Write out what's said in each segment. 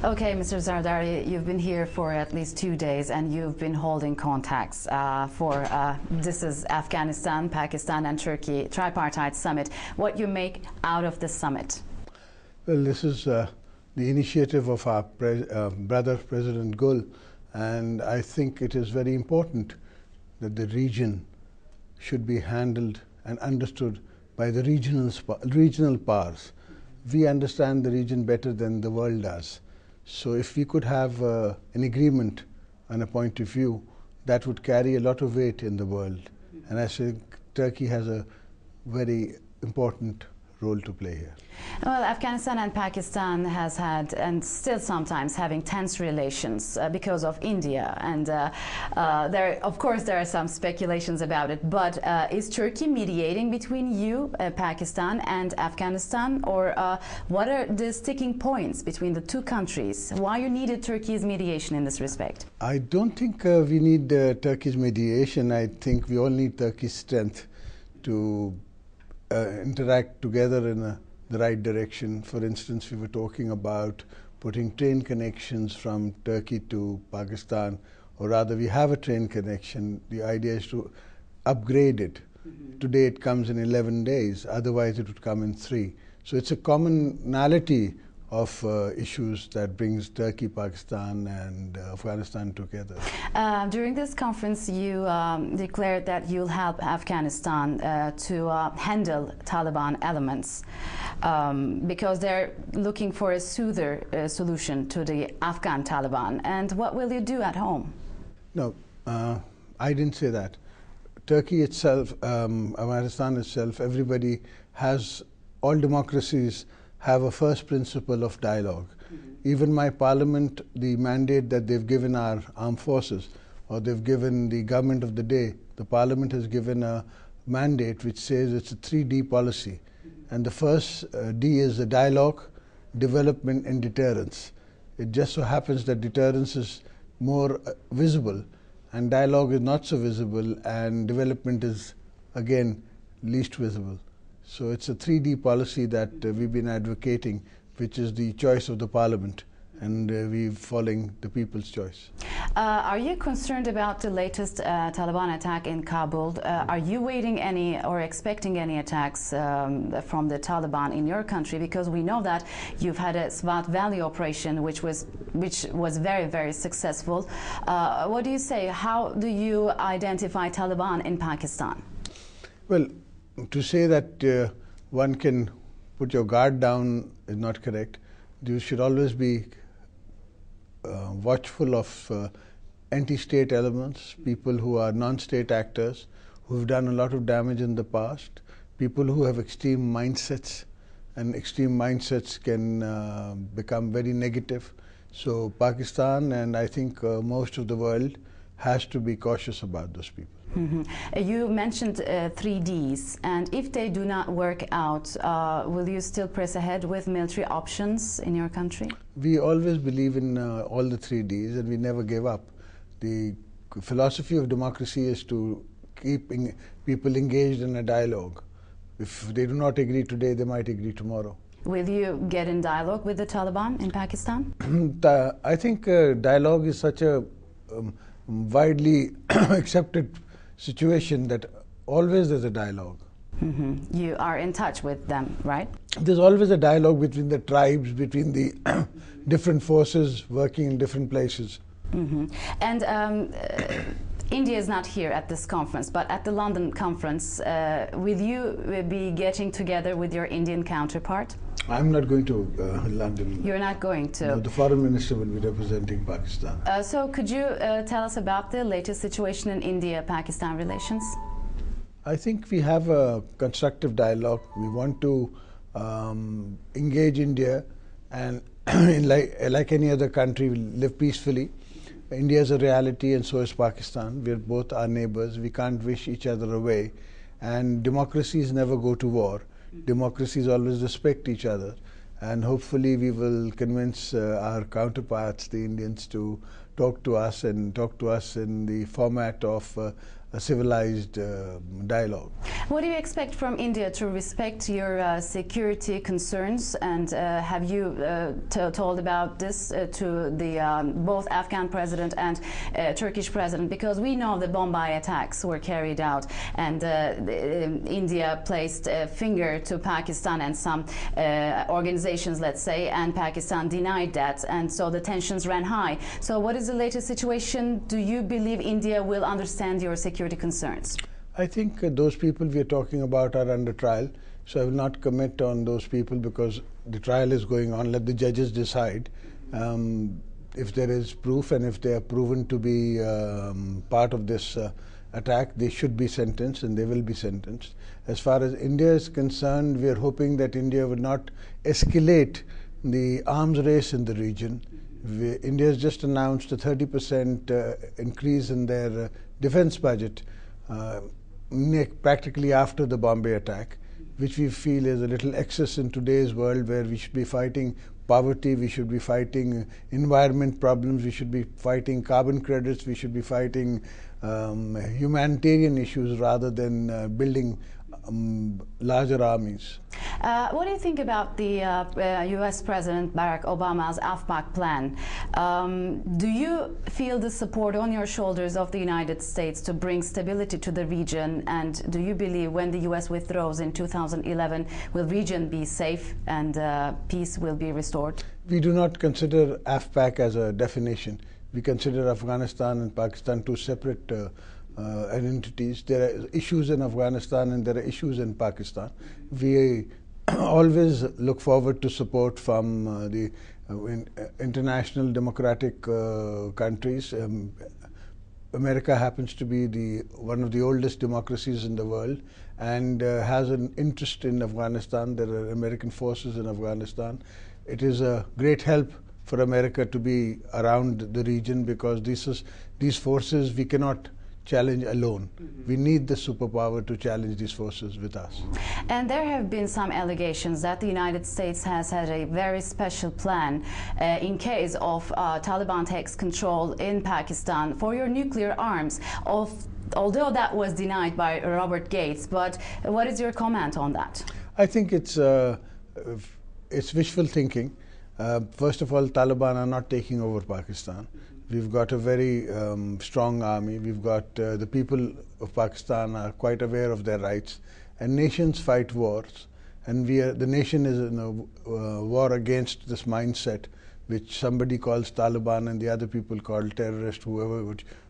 Okay, Mr. ZERDARi, you've been here for at least 2 days and you've been holding contacts this is Afghanistan, Pakistan and Turkey tripartite summit. What you make out of this summit? Well, this is the initiative of our brother President Gul, and I think it is very important that the region should be handled and understood by the regional powers. We understand the region better than the world does. So if we could have an agreement and a point of view, that would carry a lot of weight in the world. And I think Turkey has a very important role to play here. Well, Afghanistan and Pakistan has had and still sometimes having tense relations because of India, and of course there are some speculations about it, but is Turkey mediating between you, Pakistan and Afghanistan, or what are the sticking points between the two countries? Why you needed Turkey's mediation in this respect? I don't think we need Turkey's mediation. I think we all need Turkey's strength to interact together in the right direction. For instance, we were talking about putting train connections from Turkey to Pakistan, or rather we have a train connection. The idea is to upgrade it. Today it comes in 11 days, otherwise it would come in 3. So it's a commonality of issues that brings Turkey, Pakistan and Afghanistan together. During this conference you declared that you'll help Afghanistan to handle Taliban elements because they're looking for a smoother solution to the Afghan Taliban. And what will you do at home? No, I didn't say that. Turkey itself, Afghanistan itself, everybody has, all democracies have a first principle of dialogue. Even my parliament, the mandate that they've given our armed forces, or they've given the government of the day, the parliament has given a mandate which says it's a 3D policy. And the first D is the dialogue, development and deterrence. It just so happens that deterrence is more visible and dialogue is not so visible, and development is again least visible. So it's a 3D policy that we've been advocating, which is the choice of the parliament, and we're following the people's choice. Are you concerned about the latest Taliban attack in Kabul? Are you waiting any or expecting any attacks from the Taliban in your country? Because we know that you've had a Swat Valley operation which was very, very successful. What do you say? How do you identify Taliban in Pakistan? Well, to say that one can put your guard down is not correct. You should always be watchful of anti-state elements, people who are non-state actors, who have done a lot of damage in the past, people who have extreme mindsets, and extreme mindsets can become very negative. So Pakistan, and I think most of the world, has to be cautious about those people. You mentioned 3Ds, and if they do not work out, will you still press ahead with military options in your country? We always believe in all the 3Ds, and we never give up. The philosophy of democracy is to keep people engaged in a dialogue. If they do not agree today, they might agree tomorrow. Will you get in dialogue with the Taliban in Pakistan? I think dialogue is such a widely accepted situation that always there's a dialogue. You are in touch with them, right? There's always a dialogue between the tribes, between the different forces working in different places. And India is not here at this conference, but at the London conference, will you be getting together with your Indian counterpart? I'm not going to London. You're not going to? No, the foreign minister will be representing Pakistan. So could you tell us about the latest situation in India-Pakistan relations? I think we have a constructive dialogue. We want to engage India, and like any other country, we live peacefully. India is a reality, and so is Pakistan. We're both our neighbors. We can't wish each other away. And democracies never go to war. Democracies always respect each other, and hopefully we will convince our counterparts, the Indians, to talk to us and talk to us in the format of a civilized dialogue. What do you expect from India to respect your security concerns, and have you told about this to the both Afghan president and Turkish president? Because we know the Bombay attacks were carried out, and India placed a finger to Pakistan and some organizations, let's say, and Pakistan denied that, and so the tensions ran high. So what is the latest situation? Do you believe India will understand your security concerns? I think those people we are talking about are under trial, so I will not comment on those people because the trial is going on. Let the judges decide. If there is proof and if they are proven to be part of this attack, they should be sentenced and they will be sentenced. As far as India is concerned, we are hoping that India will not escalate the arms race in the region. India has just announced a 30% increase in their defense budget practically after the Bombay attack, which we feel is a little excess in today's world where we should be fighting poverty, we should be fighting environment problems, we should be fighting carbon credits, we should be fighting humanitarian issues rather than building larger armies. What do you think about the US President Barack Obama's AFPAC plan? Do you feel the support on your shoulders of the United States to bring stability to the region? And do you believe when the US withdraws in 2011, will the region be safe and peace will be restored? We do not consider AFPAC as a definition. We consider Afghanistan and Pakistan two separate entities. There are issues in Afghanistan and there are issues in Pakistan. We always look forward to support from the international democratic countries. America happens to be one of the oldest democracies in the world and has an interest in Afghanistan. There are American forces in Afghanistan. It is a great help for America to be around the region because these forces we cannot challenge alone. We need the superpower to challenge these forces with us. And there have been some allegations that the United States has had a very special plan in case of Taliban takes control in Pakistan for your nuclear arms, although that was denied by Robert Gates. But what is your comment on that? I think it's wishful thinking. First of all, Taliban are not taking over Pakistan. We've got a very strong army. We've got the people of Pakistan are quite aware of their rights. And nations fight wars. And the nation is in a war against this mindset, which somebody calls Taliban and the other people call terrorist, whoever.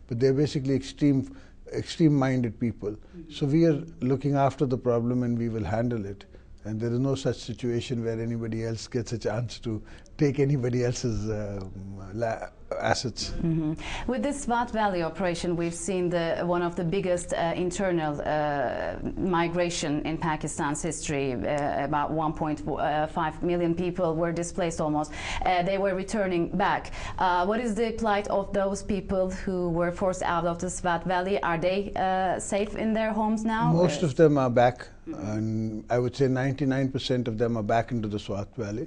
But they're basically extreme-minded people. So we are looking after the problem and we will handle it. And there is no such situation where anybody else gets a chance to take anybody else's assets. Mm-hmm. With this Swat Valley operation, we've seen one of the biggest internal migration in Pakistan's history. About 1.5 million people were displaced almost. They were returning back. What is the plight of those people who were forced out of the Swat Valley? Are they safe in their homes now? Most of them are back. And I would say 99% of them are back into the Swat Valley.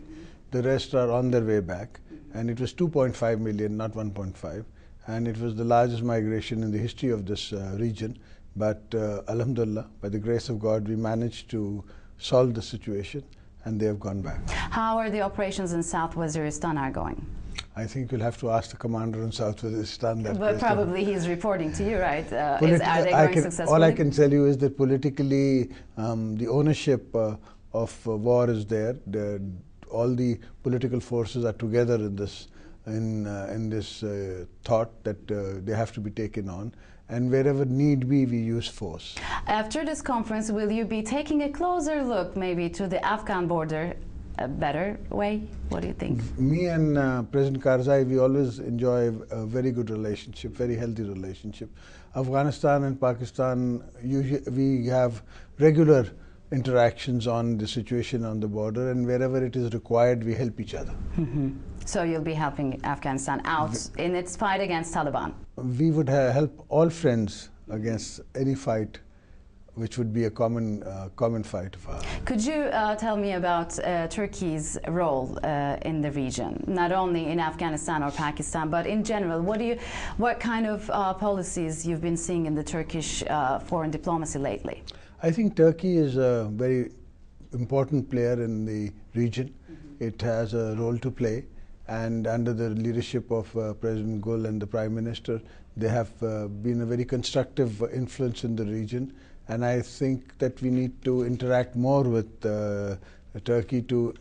The rest are on their way back. And it was 2.5 million, not 1.5. And it was the largest migration in the history of this region. But Alhamdulillah, by the grace of God, we managed to solve the situation and they have gone back. How are the operations in South Waziristan are going? I think you'll have to ask the commander in South Waziristan that. But probably he's reporting to you, right? Are they going successfully? All I can tell you is that politically, the ownership of war is there. All the political forces are together in this, thought that they have to be taken on. And wherever need be, we use force. After this conference, will you be taking a closer look maybe to the Afghan border? A better way? What do you think? Me and President Karzai, we always enjoy a very good relationship, very healthy relationship. Afghanistan and Pakistan, we have regular interactions on the situation on the border, and wherever it is required, we help each other. Mm-hmm. So you'll be helping Afghanistan out in its fight against Taliban? We would help all friends against any fight which would be a common fight of ours. Could you tell me about Turkey's role in the region, not only in Afghanistan or Pakistan, but in general? What kind of policies you've been seeing in the Turkish foreign diplomacy lately? I think Turkey is a very important player in the region. Mm-hmm. It has a role to play, and under the leadership of President Gül and the Prime Minister, they have been a very constructive influence in the region. And I think that we need to interact more with Turkey to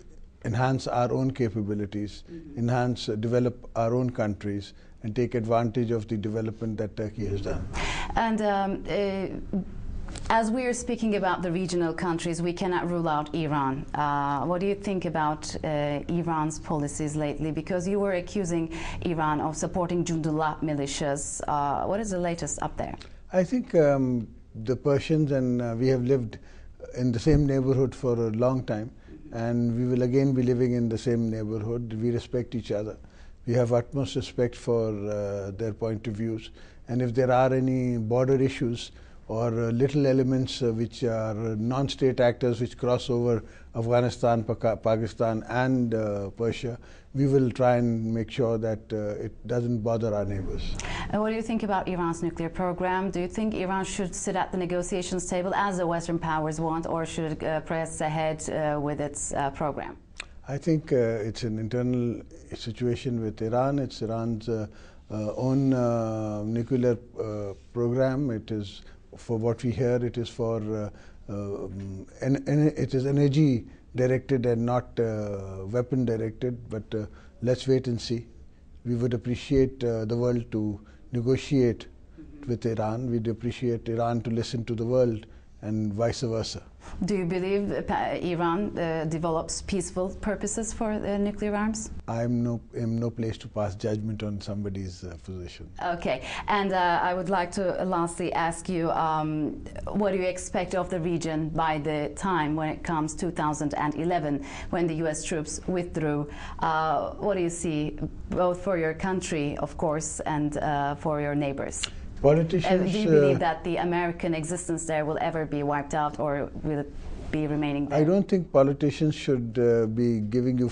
enhance our own capabilities, mm-hmm. Develop our own countries, and take advantage of the development that Turkey has done. And as we are speaking about the regional countries, we cannot rule out Iran. What do you think about Iran's policies lately? Because you were accusing Iran of supporting Jundullah militias. What is the latest up there? I think the Persians and we have lived in the same neighborhood for a long time, and we will again be living in the same neighborhood. We respect each other. We have utmost respect for their point of views, and if there are any border issues or little elements which are non-state actors which cross over Afghanistan, Pakistan and Persia, we will try and make sure that it doesn't bother our neighbors. And what do you think about Iran's nuclear program? Do you think Iran should sit at the negotiations table as the Western powers want, or should it press ahead with its program? I think it's an internal situation with Iran. It's Iran's own nuclear program. It is, for what we hear, it is for it is energy directed and not weapon directed. But let's wait and see. We would appreciate the world to negotiate with Iran. We'd appreciate Iran to listen to the world, and vice versa. Do you believe Iran develops peaceful purposes for nuclear arms? I'm in no place to pass judgment on somebody's position. Okay, and I would like to lastly ask you, what do you expect of the region by the time when it comes 2011, when the U.S. troops withdrew? What do you see, both for your country, of course, and for your neighbors? Politicians, do you believe that the American existence there will ever be wiped out, or will it be remaining there? I don't think politicians should be giving you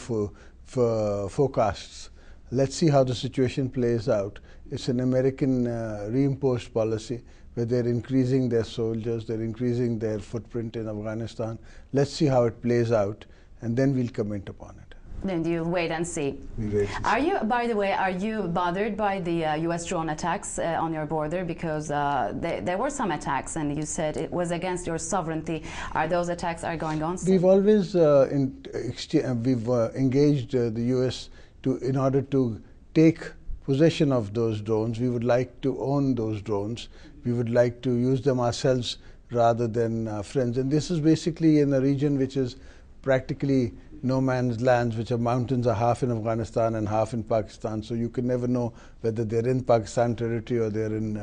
forecasts. Let's see how the situation plays out. It's an American reimposed policy where they're increasing their soldiers, they're increasing their footprint in Afghanistan. Let's see how it plays out, and then we'll comment upon it. Then you wait and see. We wait and see. Are you, by the way, are you bothered by the U.S. drone attacks on your border? Because there were some attacks, and you said it was against your sovereignty. Are those attacks going on still? We've always engaged the U.S. in order to take possession of those drones. We would like to own those drones. We would like to use them ourselves rather than friends. And this is basically in a region which is practically no man's lands, which are mountains, are half in Afghanistan and half in Pakistan. So you can never know whether they're in Pakistan territory or they're in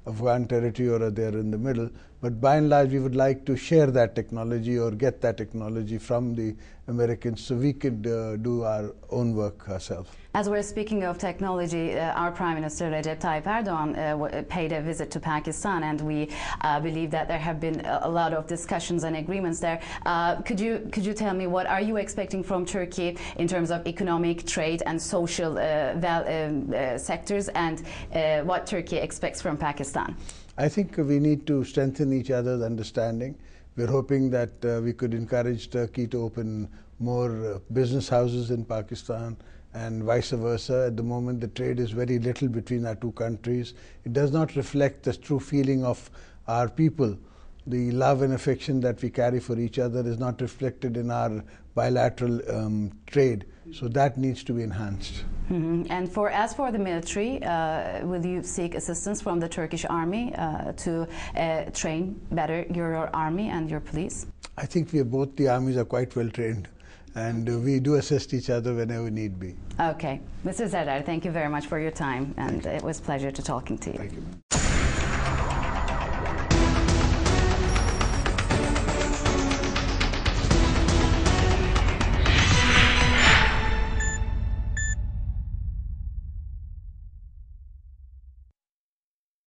Afghan territory or they're in the middle. But by and large, we would like to share that technology or get that technology from the Americans so we could do our own work ourselves. As we're speaking of technology, our Prime Minister Recep Tayyip Erdogan paid a visit to Pakistan, and we believe that there have been a lot of discussions and agreements there. Could you tell me, what are you expecting from Turkey in terms of economic, trade and social sectors, and what Turkey expects from Pakistan? I think we need to strengthen each other's understanding. We're hoping that we could encourage Turkey to open more business houses in Pakistan and vice versa. At the moment, the trade is very little between our two countries. It does not reflect the true feeling of our people. The love and affection that we carry for each other is not reflected in our bilateral trade. So that needs to be enhanced. Mm-hmm. And as for the military, will you seek assistance from the Turkish army to train better your army and your police? I think both the armies are quite well trained, and we do assist each other whenever need be. Okay. Mr. ZERDARi, thank you very much for your time, and it was a pleasure to talking to you. Thank you.